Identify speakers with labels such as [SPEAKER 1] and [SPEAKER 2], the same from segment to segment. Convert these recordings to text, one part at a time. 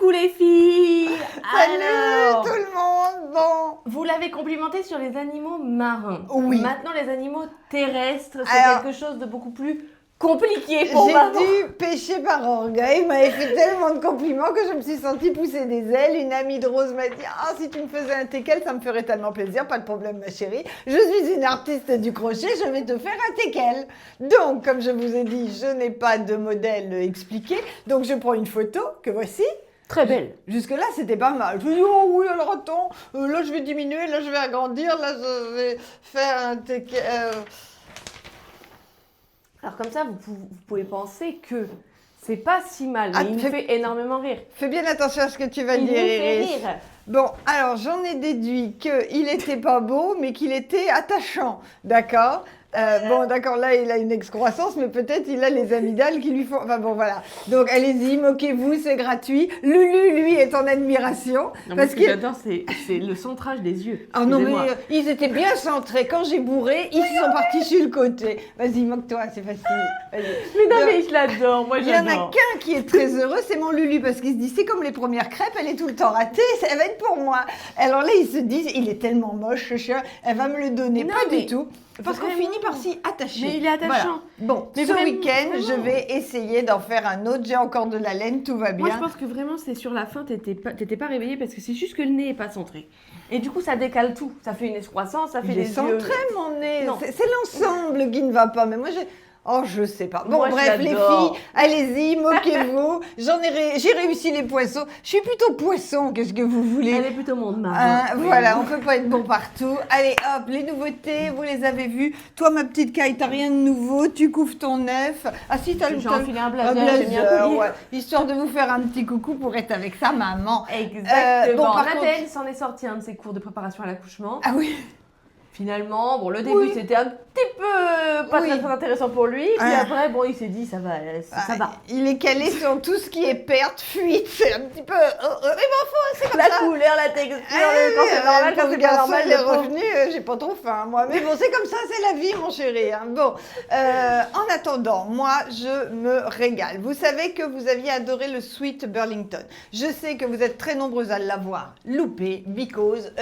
[SPEAKER 1] Coucou les filles.
[SPEAKER 2] Salut tout le monde. Bon.
[SPEAKER 1] Vous l'avez complimenté sur les animaux marins.
[SPEAKER 2] Oui.
[SPEAKER 1] Maintenant, les animaux terrestres, c'est quelque chose de beaucoup plus compliqué pour
[SPEAKER 2] J'ai
[SPEAKER 1] maman.
[SPEAKER 2] dû pêcher par orgueil. Il m'avait fait tellement de compliments que je me suis sentie pousser des ailes. Une amie de Rose m'a dit « Ah, si tu me faisais un teckel, ça me ferait tellement plaisir. Pas de problème, ma chérie. Je suis une artiste du crochet, je vais te faire un teckel. » Donc, comme je vous ai dit, je n'ai pas de modèle expliqué. Donc, je prends une photo que voici.
[SPEAKER 1] Très belle.
[SPEAKER 2] Jusque-là, c'était pas mal. Je me dis, oh oui, alors attends, là je vais diminuer, là je vais agrandir, là je vais faire un teckel.
[SPEAKER 1] Alors comme ça, vous pouvez penser que c'est pas si mal, mais il me fait énormément rire.
[SPEAKER 2] Fais bien attention à ce que tu vas
[SPEAKER 1] Il
[SPEAKER 2] dire,
[SPEAKER 1] me fait
[SPEAKER 2] Iris.
[SPEAKER 1] rire.
[SPEAKER 2] Bon, alors j'en ai déduit qu'il était pas beau, mais qu'il était attachant, d'accord? Bon, d'accord, là il a une excroissance, mais peut-être il a les amygdales qui lui font... Enfin bon, voilà. Donc allez-y, moquez-vous, c'est gratuit. Lulu, lui, est en admiration.
[SPEAKER 1] Non,
[SPEAKER 2] parce
[SPEAKER 1] ce que j'adore, c'est le centrage des yeux.
[SPEAKER 2] Ah non, mais ils étaient bien centrés. Quand j'ai bourré, ils sont partis sur le côté. Vas-y, moque-toi, c'est facile.
[SPEAKER 1] Mais non, mais je l'adore, moi
[SPEAKER 2] il y en
[SPEAKER 1] j'adore.
[SPEAKER 2] a qu'un qui est très heureux, c'est mon Lulu, parce qu'il se dit, c'est comme les premières crêpes, elle est tout le temps ratée, elle va être pour moi. Alors là, ils se disent, il est tellement moche, ce chien, elle va me le donner.
[SPEAKER 1] Non,
[SPEAKER 2] Pas
[SPEAKER 1] mais
[SPEAKER 2] du tout. Parce qu'on finit par s'y attacher.
[SPEAKER 1] Mais il est attachant.
[SPEAKER 2] Voilà. Bon,
[SPEAKER 1] Mais
[SPEAKER 2] ce
[SPEAKER 1] vraiment,
[SPEAKER 2] week-end, je vais essayer d'en faire un autre. J'ai encore de la laine, tout va bien.
[SPEAKER 1] Moi, je pense que vraiment, c'est sur la fin, t'étais pas réveillée parce que c'est juste que le nez est pas centré. Et du coup, ça décale tout. Ça fait une excroissance, ça fait
[SPEAKER 2] Il
[SPEAKER 1] des
[SPEAKER 2] est
[SPEAKER 1] yeux.
[SPEAKER 2] centré, mon nez.
[SPEAKER 1] Non.
[SPEAKER 2] C'est l'ensemble qui ne va pas. Mais moi, oh, je sais pas. Bon,
[SPEAKER 1] Moi,
[SPEAKER 2] bref, les
[SPEAKER 1] j'adore.
[SPEAKER 2] filles, allez-y, moquez-vous. J'ai réussi les poissons. Je suis plutôt poisson, qu'est-ce que vous voulez?
[SPEAKER 1] Elle est plutôt monde marin. Oui.
[SPEAKER 2] Voilà, on peut pas être bon partout. Allez, hop, les nouveautés, vous les avez vues. Toi, ma petite Caille, t'as rien de nouveau. Tu couvres ton œuf. Ah si, t'as
[SPEAKER 1] J'ai enfilé un blazer, j'ai mis un collier.
[SPEAKER 2] ouais. Histoire de vous faire un petit coucou pour être avec sa maman.
[SPEAKER 1] Exactement.
[SPEAKER 2] Bon, par
[SPEAKER 1] Nathalie s'en est sortie un de ses cours de préparation à l'accouchement.
[SPEAKER 2] Ah oui.
[SPEAKER 1] Finalement, bon, le début c'était un petit peu pas très intéressant pour lui. Puis après, bon, il s'est dit ça va, ça va.
[SPEAKER 2] Il est calé sur tout ce qui est perte, fuite. C'est un petit peu. Mais bon, c'est comme
[SPEAKER 1] La
[SPEAKER 2] ça.
[SPEAKER 1] couleur, la texture, quand c'est normal, quand c'est pas normal,
[SPEAKER 2] il est revenu. J'ai pas trop faim, moi. Mais bon, c'est comme ça, c'est la vie, mon chéri. Hein. Bon, en attendant, moi, je me régale. Vous savez que vous aviez adoré le Sweet Burlington. Je sais que vous êtes très nombreux à l'avoir loupé, because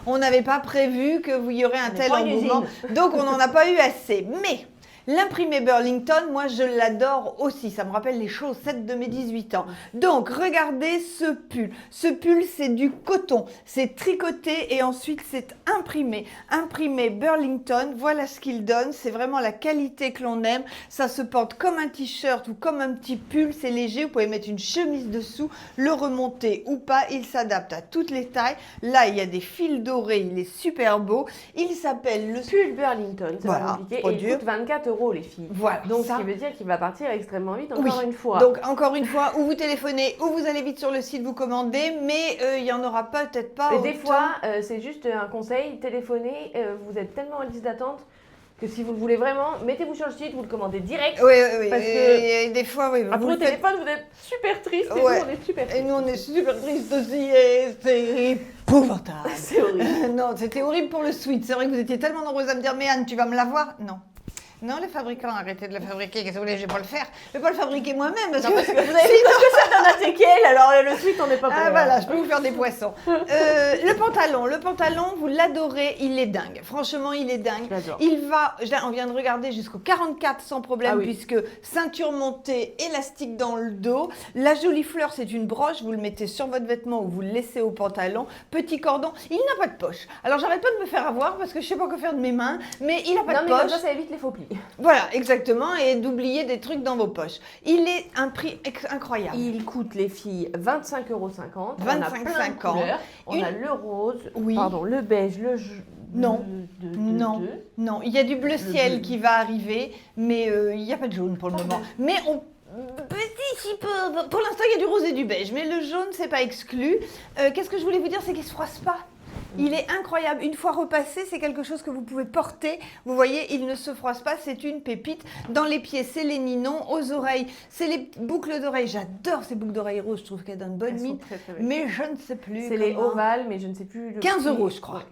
[SPEAKER 2] on n'avait pas prévu que vous y aurait un tel engouement. Donc, on n'en a pas eu assez. Mais l'imprimé Burlington, moi, je l'adore aussi. Ça me rappelle les chaussettes de mes 18 ans. Donc, regardez ce pull. Ce pull, c'est du coton. C'est tricoté et ensuite, c'est imprimé. Imprimé Burlington, voilà ce qu'il donne. C'est vraiment la qualité que l'on aime. Ça se porte comme un t-shirt ou comme un petit pull. C'est léger. Vous pouvez mettre une chemise dessous, le remonter ou pas. Il s'adapte à toutes les tailles. Là, il y a des fils dorés. Il est super beau. Il s'appelle le
[SPEAKER 1] pull Burlington. C'est
[SPEAKER 2] voilà,
[SPEAKER 1] pas compliqué. Et il coûte 24 € les filles.
[SPEAKER 2] Voilà.
[SPEAKER 1] Donc, ce qui veut dire qu'il va partir extrêmement vite, encore une fois.
[SPEAKER 2] Donc, encore une fois, ou vous téléphonez, ou vous allez vite sur le site, vous commandez, mais il n'y en aura peut-être pas.
[SPEAKER 1] Et des fois, c'est juste un conseil, téléphonez, vous êtes tellement en liste d'attente que si vous le voulez vraiment, mettez-vous sur le site, vous le commandez direct.
[SPEAKER 2] Oui.
[SPEAKER 1] Parce que
[SPEAKER 2] des fois, oui.
[SPEAKER 1] après au téléphone, vous êtes super triste et nous, on est super tristes.
[SPEAKER 2] Et nous, on est super tristes aussi, et c'est épouvantable.
[SPEAKER 1] C'est horrible.
[SPEAKER 2] Non, c'était horrible pour le sweat. C'est vrai que vous étiez tellement nombreuses à me dire, mais Anne, tu vas me l'avoir? Non. Non, les fabricants, arrêtez de le fabriquer. Qu'est-ce que vous voulez, je vais pas le faire. Je vais pas le fabriquer moi-même. Parce que
[SPEAKER 1] vous avez vu parce que ça donne un teckel, alors le suite, on n'est pas pour.
[SPEAKER 2] Ah voilà, je peux vous faire des poissons. Le pantalon, vous l'adorez, il est dingue. Franchement, il est dingue. Il va, on vient de regarder jusqu'au 44 sans problème, puisque ceinture montée, élastique dans le dos. La jolie fleur, c'est une broche, vous le mettez sur votre vêtement ou vous le laissez au pantalon. Petit cordon, il n'a pas de poche. Alors j'arrête pas de me faire avoir parce que je sais pas quoi faire de mes mains, mais il n'a pas de poche.
[SPEAKER 1] Non, mais comme ça évite les faux plis.
[SPEAKER 2] Voilà, exactement, et d'oublier des trucs dans vos poches. Il est un prix incroyable.
[SPEAKER 1] Il coûte, les filles, 25,50 €.
[SPEAKER 2] 25,50 €.
[SPEAKER 1] On a le rose,
[SPEAKER 2] oui.
[SPEAKER 1] Pardon, le beige, le
[SPEAKER 2] non, il y a du bleu ciel qui va arriver, mais il n'y a pas de jaune pour le moment. Mais petit peu, pour l'instant il y a du rose et du beige, mais le jaune c'est pas exclu. Qu'est-ce que je voulais vous dire, c'est qu'il se froisse pas. Il est incroyable. Une fois repassé, c'est quelque chose que vous pouvez porter. Vous voyez, il ne se froisse pas. C'est une pépite. Dans les pieds, c'est les ninons. Aux oreilles, c'est les boucles d'oreilles. J'adore ces boucles d'oreilles roses. Je trouve qu'elles donnent bonne mine. Très mais je ne sais plus.
[SPEAKER 1] C'est les ovales, mais je ne sais plus.
[SPEAKER 2] 15 € je crois.
[SPEAKER 1] Ouais.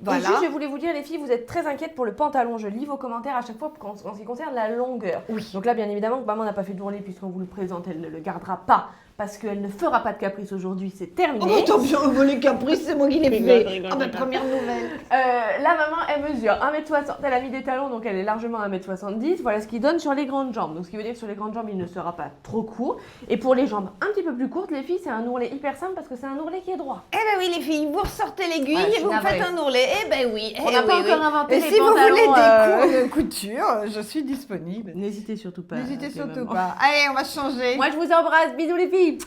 [SPEAKER 2] Voilà.
[SPEAKER 1] Et juste, je voulais vous dire, les filles, vous êtes très inquiètes pour le pantalon. Je lis vos commentaires à chaque fois en ce qui concerne la longueur.
[SPEAKER 2] Oui.
[SPEAKER 1] Donc là, bien évidemment, maman n'a pas fait de ourler puisqu'on vous le présente. Elle ne le gardera pas parce qu'elle ne fera pas de caprice aujourd'hui, c'est
[SPEAKER 2] Oh,
[SPEAKER 1] terminé.
[SPEAKER 2] attends, bien, les caprices, c'est moi qui les fais. Ah, bah, première nouvelle.
[SPEAKER 1] La maman, elle mesure 1m60, elle a mis des talons, donc elle est largement 1m70. Voilà ce qui donne sur les grandes jambes. Donc ce qui veut dire que sur les grandes jambes, il ne sera pas trop court. Et pour les jambes un petit peu plus courtes, les filles, c'est un ourlet hyper simple parce que c'est un ourlet qui est droit.
[SPEAKER 2] Eh ben oui, les filles, vous ressortez l'aiguille
[SPEAKER 1] Ouais, je
[SPEAKER 2] et
[SPEAKER 1] suis
[SPEAKER 2] vous
[SPEAKER 1] navrée.
[SPEAKER 2] faites un ourlet. Eh ben oui.
[SPEAKER 1] On n'a pas encore inventé
[SPEAKER 2] Et
[SPEAKER 1] les
[SPEAKER 2] si vous
[SPEAKER 1] pantalons,
[SPEAKER 2] voulez des cours de couture, je suis disponible.
[SPEAKER 1] N'hésitez surtout pas.
[SPEAKER 2] N'hésitez
[SPEAKER 1] les
[SPEAKER 2] surtout
[SPEAKER 1] mamans.
[SPEAKER 2] pas. Allez, on va changer.
[SPEAKER 1] Moi, je vous embrasse. Bisous les filles.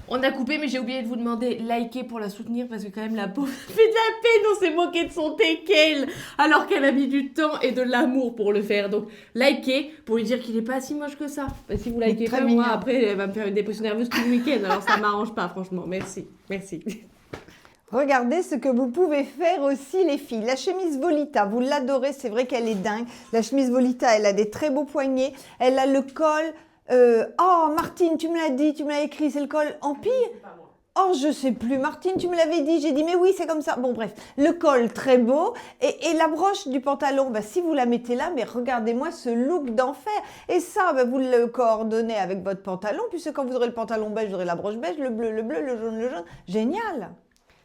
[SPEAKER 1] On a coupé, mais j'ai oublié de vous demander, likez pour la soutenir, parce que quand même, la pauvre fait de la peine, on s'est moqué de son teckel, alors qu'elle a mis du temps et de l'amour pour le faire. Donc, likez pour lui dire qu'il n'est pas si moche que ça. Et si vous likez
[SPEAKER 2] Très
[SPEAKER 1] pas,
[SPEAKER 2] mignon.
[SPEAKER 1] moi, après, elle va me faire une dépression nerveuse tout le week-end, alors ça m'arrange pas, franchement. Merci, merci.
[SPEAKER 2] Regardez ce que vous pouvez faire aussi, les filles. La chemise Volita, vous l'adorez, c'est vrai qu'elle est dingue. La chemise Volita, elle a des très beaux poignets. Elle a le col... Oh, Martine, tu me l'as dit, tu me l'as écrit, c'est le col Empire? Oh, je sais plus. Martine, tu me l'avais dit. J'ai dit, mais oui, c'est comme ça. Bon, bref. Le col, très beau. Et la broche du pantalon, bah, si vous la mettez là, mais regardez-moi ce look d'enfer. Et ça, bah, vous le coordonnez avec votre pantalon, puisque quand vous aurez le pantalon beige, vous aurez la broche beige, le bleu, le jaune, le jaune. Génial.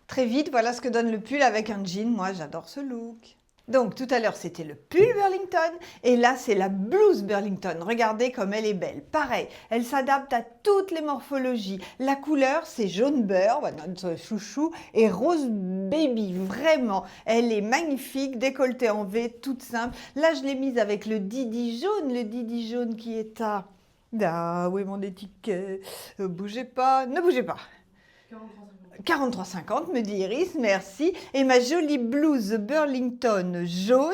[SPEAKER 2] Très vite, voilà ce que donne le pull avec un jean. Moi, j'adore ce look. Donc, tout à l'heure, c'était le pull Burlington. Et là, c'est la blouse Burlington. Regardez comme elle est belle. Pareil, elle s'adapte à toutes les morphologies. La couleur, c'est jaune beurre, notre chouchou, et rose baby. Vraiment, elle est magnifique, décolletée en V, toute simple. Là, je l'ai mise avec le Didi jaune qui est à... Ah, où est mon étiquette? Bougez pas, ne bougez pas. 43,50 me dit Iris, merci. Et ma jolie blouse Burlington jaune,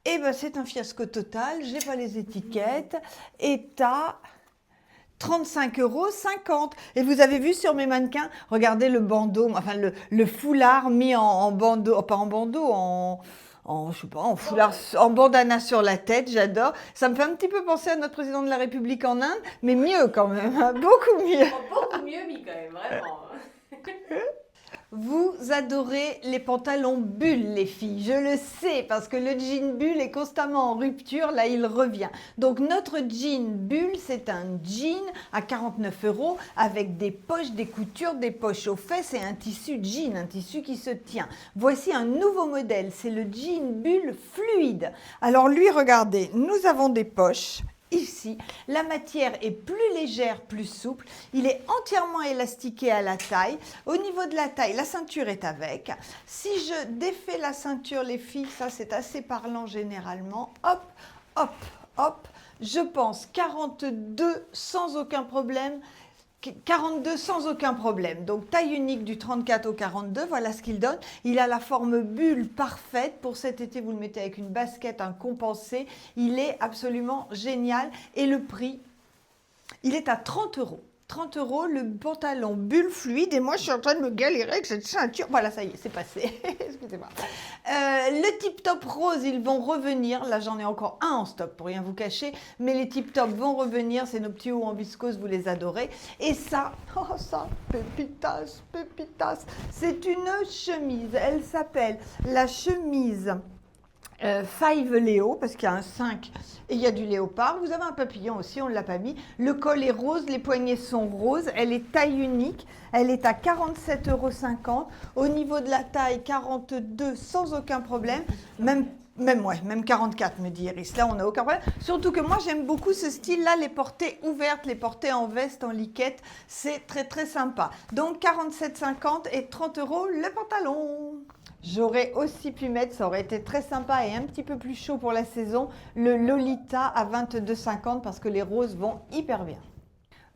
[SPEAKER 2] et ben c'est un fiasco total, je n'ai pas les étiquettes, est à 35,50 €. Et vous avez vu sur mes mannequins, regardez le bandeau, enfin le foulard mis en bandeau, pas en bandeau, je sais pas, en foulard, en bandana sur la tête, j'adore. Ça me fait un petit peu penser à notre président de la République en Inde, mais mieux quand même, hein, beaucoup mieux.
[SPEAKER 1] Beaucoup mieux mis quand même, vraiment.
[SPEAKER 2] Vous adorez les pantalons bulles, les filles, je le sais, parce que le jean bulle est constamment en rupture, là il revient. Donc notre jean bulle, c'est un jean à 49 € avec des poches, des coutures, des poches aux fesses et un tissu jean, un tissu qui se tient. Voici un nouveau modèle, c'est le jean bulle fluide. Alors lui, regardez, nous avons des poches. Ici, la matière est plus légère, plus souple. Il est entièrement élastiqué à la taille. Au niveau de la taille, la ceinture est avec. Si je défais la ceinture, les filles, ça c'est assez parlant généralement. Hop, hop, hop. Je pense 42 sans aucun problème. 42 sans aucun problème. Donc taille unique du 34 au 42, voilà ce qu'il donne. Il a la forme bulle parfaite. Pour cet été, vous le mettez avec une basket, un compensé. Il est absolument génial. Et le prix, il est à 30 €. 30 € le pantalon bulle fluide. Et moi, je suis en train de me galérer avec cette ceinture. Voilà, ça y est, c'est passé. Excusez-moi. Le tip-top rose, ils vont revenir. Là, j'en ai encore un en stock pour rien vous cacher. Mais les tip-top vont revenir. C'est nos petits hauts en viscose, vous les adorez. Et ça, oh ça, pépitas, pépitas. C'est une chemise. Elle s'appelle la chemise... 5 Léo, parce qu'il y a un 5 et il y a du léopard. Vous avez un papillon aussi, on ne l'a pas mis. Le col est rose, les poignets sont roses. Elle est taille unique. Elle est à 47,50 €. Au niveau de la taille, 42 sans aucun problème. Même 44, me dit Iris. Là, on n'a aucun problème. Surtout que moi, j'aime beaucoup ce style-là, les portées ouvertes, les portées en veste, en liquette. C'est très, très sympa. Donc, 47,50 et 30 € le pantalon. J'aurais aussi pu mettre, ça aurait été très sympa et un petit peu plus chaud pour la saison, le Lolita à 22,50 parce que les roses vont hyper bien.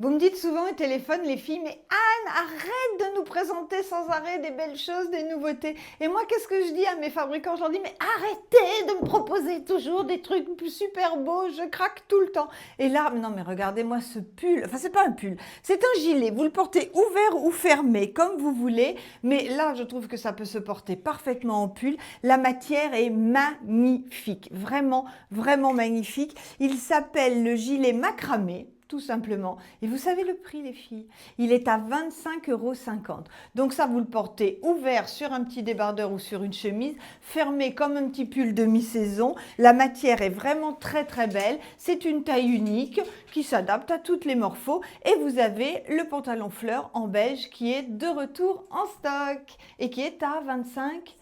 [SPEAKER 2] Vous me dites souvent au téléphone, les filles, mais Anne, arrête de nous présenter sans arrêt des belles choses, des nouveautés. Et moi, qu'est-ce que je dis à mes fabricants? Je leur dis, mais arrêtez de me proposer toujours des trucs super beaux, je craque tout le temps. Et là, non mais regardez-moi ce pull, enfin c'est pas un pull, c'est un gilet, vous le portez ouvert ou fermé, comme vous voulez, mais là, je trouve que ça peut se porter parfaitement en pull. La matière est magnifique, vraiment, vraiment magnifique. Il s'appelle le gilet macramé. tout simplement. Et vous savez le prix, les filles? Il est à 25,50 €. Donc ça, vous le portez ouvert sur un petit débardeur ou sur une chemise, fermé comme un petit pull de mi-saison. La matière est vraiment très très belle. C'est une taille unique qui s'adapte à toutes les morphos. Et vous avez le pantalon fleur en beige qui est de retour en stock et qui est à 25.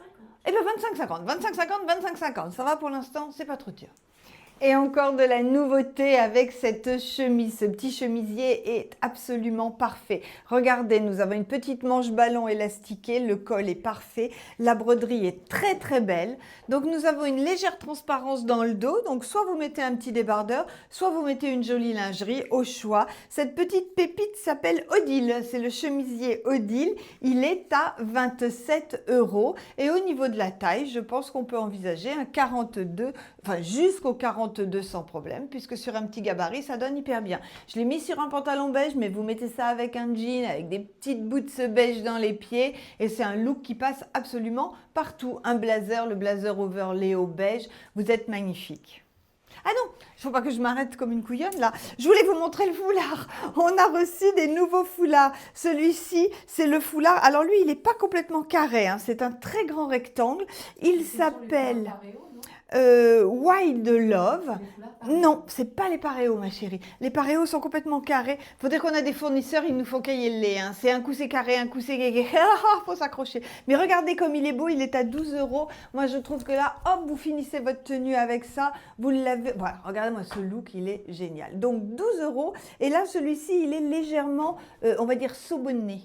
[SPEAKER 2] Eh bien 25,50, 25,50, 25,50. Ça va pour l'instant, c'est pas trop dur. Et encore de la nouveauté avec cette chemise. Ce petit chemisier est absolument parfait. Regardez, nous avons une petite manche ballon élastiquée. Le col est parfait. La broderie est très très belle. Donc nous avons une légère transparence dans le dos. Donc soit vous mettez un petit débardeur, soit vous mettez une jolie lingerie au choix. Cette petite pépite s'appelle Odile. C'est le chemisier Odile. Il est à 27 €. Et au niveau de la taille, je pense qu'on peut envisager un 42, enfin jusqu'au 42 sans problème, puisque sur un petit gabarit, ça donne hyper bien. Je l'ai mis sur un pantalon beige, mais vous mettez ça avec un jean, avec des petites boots beige dans les pieds, et c'est un look qui passe absolument partout. Un blazer, le blazer overlay au beige, vous êtes magnifique. Ah non, il ne faut pas que je m'arrête comme une couillonne là. Je voulais vous montrer le foulard. On a reçu des nouveaux foulards. Celui-ci, c'est le foulard. Alors lui, il n'est pas complètement carré, hein. C'est un très grand rectangle. Il s'appelle Wild Love. Non, c'est pas les paréos, ma chérie. Les paréos sont complètement carrés. Faut dire qu'on a des fournisseurs, ils nous font cailler le lait. Hein. C'est un coup c'est carré, un coup c'est guégué. Faut s'accrocher. Mais regardez comme il est beau, il est à 12 €. Moi, je trouve que là, hop, vous finissez votre tenue avec ça. Vous l'avez. Voilà, regardez-moi ce look, il est génial. Donc 12 €. Et là, celui-ci, il est légèrement, on va dire, saubonné.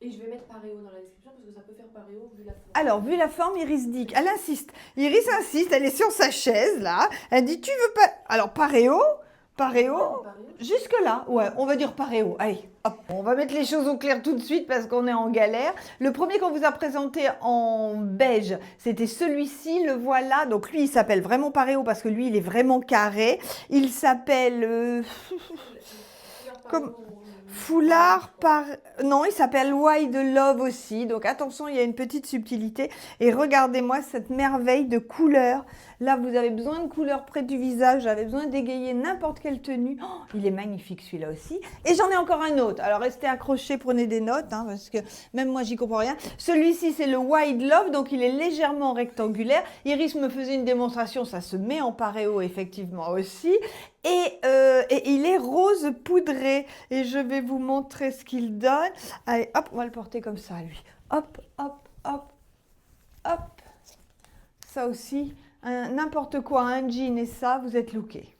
[SPEAKER 1] Et je vais mettre paréo dans la description parce que ça peut faire paréo vu la forme.
[SPEAKER 2] Alors, vu la forme, Iris dit, elle insiste. Iris insiste, elle est sur sa chaise, là. Elle dit, tu veux pas... Alors, paréo, jusque là. Ouais, on va dire paréo. Allez, hop. On va mettre les choses au clair tout de suite parce qu'on est en galère. Le premier qu'on vous a présenté en beige, c'était celui-ci, le voilà. Donc, lui, il s'appelle vraiment paréo parce que lui, il est vraiment carré. Il s'appelle... comme... Foulard par... Non, il s'appelle Wild Love aussi. Donc attention, il y a une petite subtilité. Et regardez-moi cette merveille de couleurs. Là, vous avez besoin de couleurs près du visage. J'avais besoin d'égayer n'importe quelle tenue. Oh, il est magnifique celui-là aussi. Et j'en ai encore un autre. Alors restez accrochés, prenez des notes. Hein, parce que même moi, j'y comprends rien. Celui-ci, c'est le Wild Love. Donc il est légèrement rectangulaire. Iris me faisait une démonstration. Ça se met en paréo effectivement aussi. Et il est rose poudré. Et je vais vous montrer ce qu'il donne. Allez, hop, on va le porter comme ça, lui. Hop, hop, hop, hop. Ça aussi, n'importe quoi, un jean et ça, vous êtes lookés.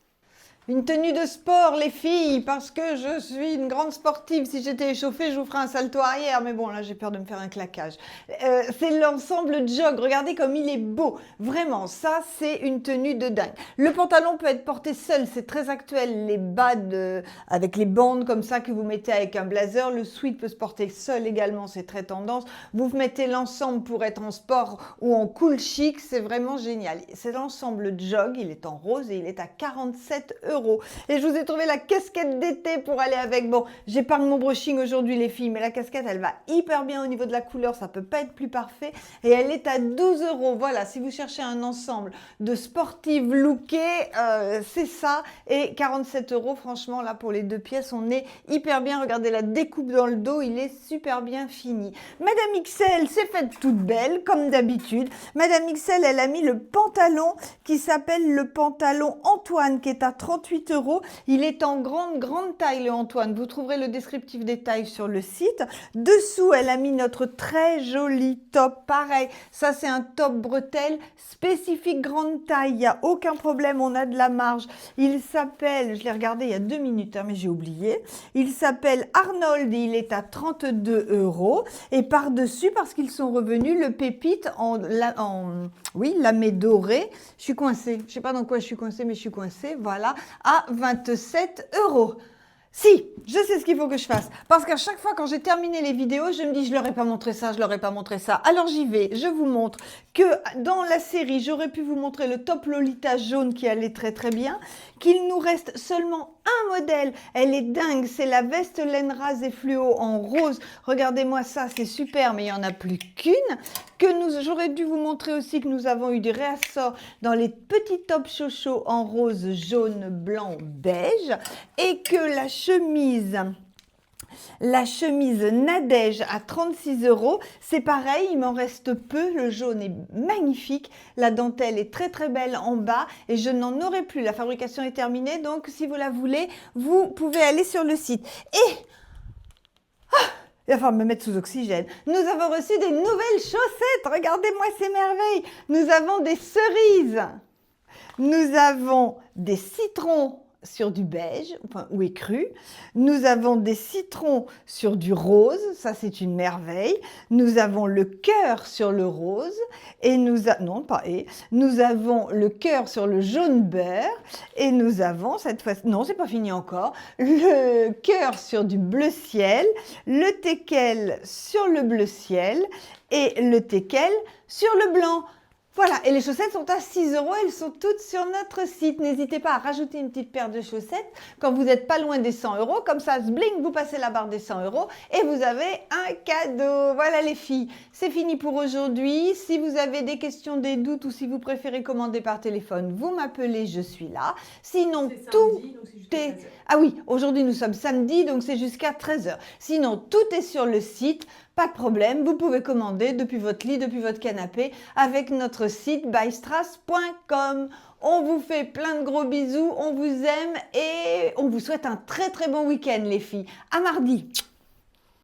[SPEAKER 2] Une tenue de sport, les filles, parce que je suis une grande sportive. Si j'étais échauffée, je vous ferais un salto arrière. Mais bon, là, j'ai peur de me faire un claquage. C'est l'ensemble jog. Regardez comme il est beau. Vraiment, ça, c'est une tenue de dingue. Le pantalon peut être porté seul. C'est très actuel. Les bas avec les bandes comme ça que vous mettez avec un blazer. Le sweat peut se porter seul également. C'est très tendance. Vous mettez l'ensemble pour être en sport ou en cool chic. C'est vraiment génial. C'est l'ensemble jog. Il est en rose et il est à 47 €. Et je vous ai trouvé la casquette d'été pour aller avec. Bon, j'épargne mon brushing aujourd'hui les filles, mais la casquette, elle va hyper bien au niveau de la couleur. Ça peut pas être plus parfait. Et elle est à 12 €. Voilà, si vous cherchez un ensemble de sportives lookées, c'est ça. Et 47 €, franchement, là, pour les deux pièces, on est hyper bien. Regardez la découpe dans le dos, il est super bien fini. Madame XL s'est faite toute belle, comme d'habitude. Madame XL, elle a mis le pantalon qui s'appelle le pantalon Antoine, qui est à 38 €. Il est en grande taille, le Antoine. Vous trouverez le descriptif des tailles sur le site. Dessous, elle a mis notre très joli top. Pareil, ça, c'est un top bretelle spécifique grande taille. Il n'y a aucun problème, on a de la marge. Il s'appelle, je l'ai regardé il y a 2 minutes, hein, mais j'ai oublié. Il s'appelle Arnold et il est à 32 €. Et par-dessus, parce qu'ils sont revenus, le pépite oui, lamé doré. Je suis coincée. Je ne sais pas dans quoi je suis coincée, mais je suis coincée. Voilà, à 27 €. Si, je sais ce qu'il faut que je fasse. Parce qu'à chaque fois, quand j'ai terminé les vidéos, je me dis, je leur ai pas montré ça, je leur ai pas montré ça. Alors j'y vais, je vous montre que dans la série, j'aurais pu vous montrer le top Lolita jaune qui allait très très bien, qu'il nous reste seulement un modèle. Elle est dingue. C'est la veste laine rasée fluo en rose. Regardez-moi ça, c'est super, mais il n'y en a plus qu'une. J'aurais dû vous montrer aussi que nous avons eu des réassorts dans les petits tops chocho en rose, jaune, blanc, beige. Et que la chemise Nadège à 36 €, c'est pareil, il m'en reste peu, le jaune est magnifique, la dentelle est très très belle en bas et je n'en aurai plus, la fabrication est terminée, donc si vous la voulez, vous pouvez aller sur le site. Et, il va falloir me mettre sous oxygène, nous avons reçu des nouvelles chaussettes, regardez-moi ces merveilles, nous avons des cerises, nous avons des citrons, sur du beige, enfin, ou écru. Nous avons des citrons sur du rose, ça c'est une merveille. Nous avons le cœur sur le rose et nous avons le cœur sur le jaune beurre et nous avons cette fois, non c'est pas fini encore, le cœur sur du bleu ciel, le teckel sur le bleu ciel et le teckel sur le blanc. Voilà, et les chaussettes sont à 6 €, elles sont toutes sur notre site. N'hésitez pas à rajouter une petite paire de chaussettes quand vous n'êtes pas loin des 100 €. Comme ça, bling, vous passez la barre des 100 € et vous avez un cadeau. Voilà les filles, c'est fini pour aujourd'hui. Si vous avez des questions, des doutes ou si vous préférez commander par téléphone, vous m'appelez, je suis là. Sinon, tout est... Ah oui, aujourd'hui nous sommes samedi, donc c'est jusqu'à 13 h. Sinon, tout est sur le site. Pas de problème, vous pouvez commander depuis votre lit, depuis votre canapé avec notre site bystrass.com. On vous fait plein de gros bisous, on vous aime et on vous souhaite un très très bon week-end les filles. À mardi.